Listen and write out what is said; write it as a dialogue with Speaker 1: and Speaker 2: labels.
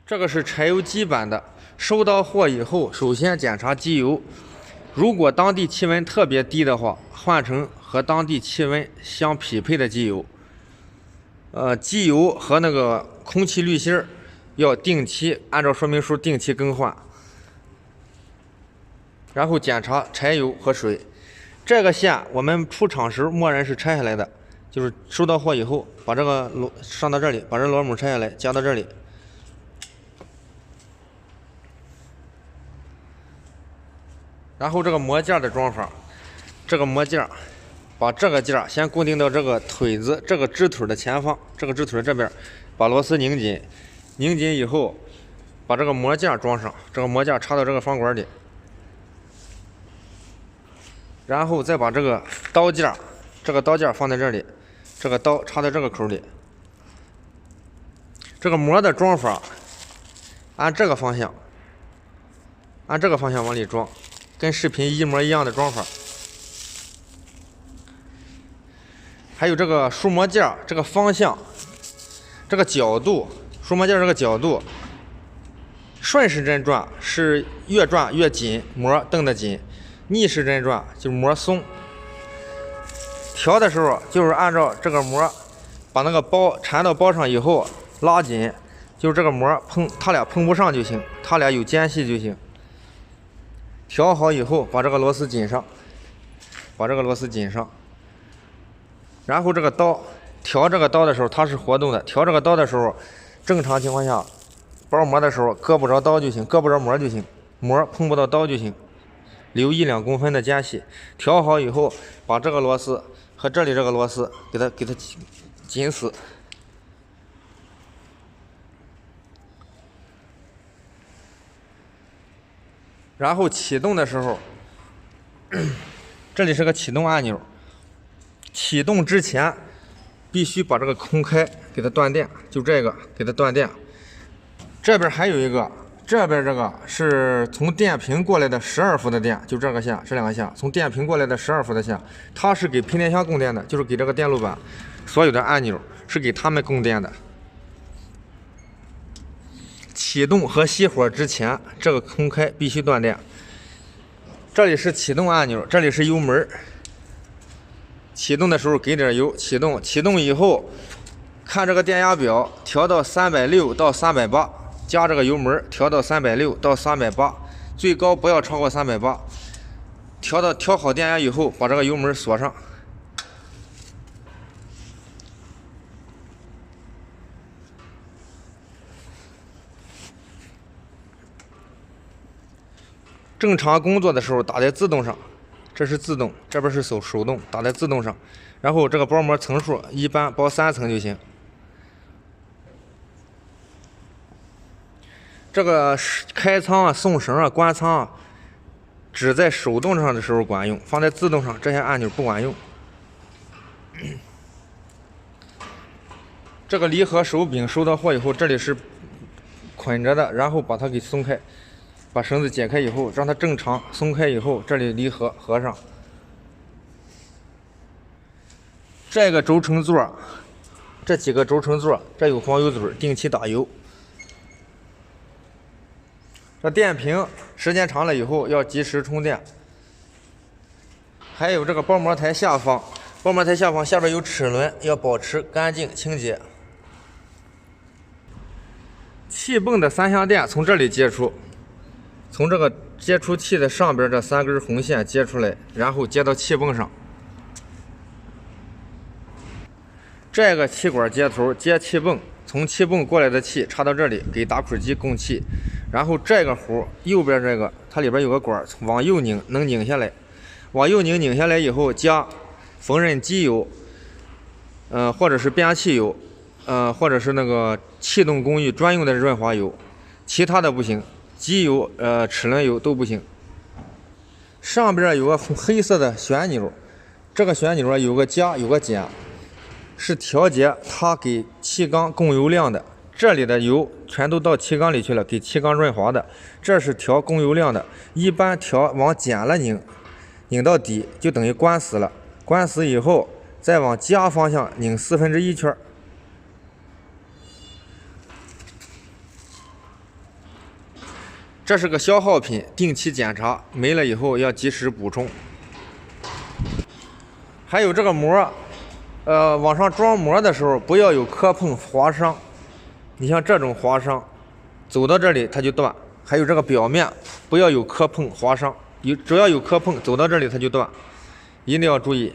Speaker 1: 这个是柴油机版的，收到货以后，首先检查机油，如果当地气温特别低的话，换成和当地气温相匹配的机油。机油和那个空气滤芯要定期按照说明书定期更换。然后检查柴油和水。这个线我们出厂时默认是拆下来的，就是收到货以后，把这个上到这里，把这螺母拆下来，夹到这里。然后这个模件的装法，这个模件把这个件先固定到这个腿子这个支腿的前方，这个支腿这边，把螺丝拧紧，拧紧以后，把这个模件装上，这个模件插到这个方管里。然后再把这个刀件，这个刀件放在这里，这个刀插在这个口里。这个膜的装法，按这个方向往里装，跟视频一模一样的装法。还有这个梳模件这个方向，这个角度，梳模件这个角度，顺时针转是越转越紧，膜蹬得紧。逆时针转就是膜松，调的时候就是按照这个膜，把那个包缠到包上以后拉紧，就是这个膜它俩碰不上就行，它俩有间隙就行。调好以后把这个螺丝紧上，然后这个刀调这个刀的时候它是活动的，调这个刀的时候，正常情况下包膜的时候搁不着刀就行，搁不着膜就行，膜碰不到刀就行。留1-2公分的间隙，调好以后，把这个螺丝和这里这个螺丝给它紧死。然后启动的时候，这里是个启动按钮，启动之前必须把这个空开给它断电，就这个给它断电。这边还有一个。这边这个是从电瓶过来的12伏的电，就这个线，这两个线，从电瓶过来的12伏的线，它是给配电箱供电的，就是给这个电路板所有的按钮是给他们供电的。启动和熄火之前，这个空开必须断电。这里是启动按钮，这里是油门。启动的时候给点油，启动以后，看这个电压表，调到360到380。加这个油门调到360到380，最高不要超过380。调好电压以后，把这个油门锁上。正常工作的时候打在自动上，这是自动，这边是手动，打在自动上。然后这个包膜层数一般包3层就行。这个开仓送绳关仓只在手动上的时候管用，放在自动上这些按钮不管用。这个离合手柄收到货以后，这里是捆着的，然后把它给松开，把绳子解开以后，让它正常松开以后，这里离合合上。这个轴承座，这几个轴承座，这有防油嘴，定期打油。这电瓶时间长了以后要及时充电。还有这个包膜台下方，下边有齿轮，要保持干净清洁。气泵的3相电从这里接出，从这个接出器的上边这3根红线接出来，然后接到气泵上。这个气管接头接气泵，从气泵过来的气插到这里给打孔机供气。然后这个弧右边这个，它里边有个管，往右拧能拧下来，往右拧下来以后加缝纫机油，或者是变压器油，或者是那个气动工艺专用的润滑油，其他的不行，机油、齿轮油都不行。上边有个黑色的旋钮，这个旋钮有个加有个减，是调节它给气缸供油量的。这里的油全都到气缸里去了，给气缸润滑的。这是调供油量的，一般调往减了拧，拧到底就等于关死了。关死以后，再往加方向拧1/4圈。这是个消耗品，定期检查，没了以后要及时补充。还有这个膜，往上装膜的时候不要有磕碰划伤。你像这种划伤，走到这里它就断。还有这个表面不要有磕碰划伤，只要有磕碰，走到这里它就断，一定要注意。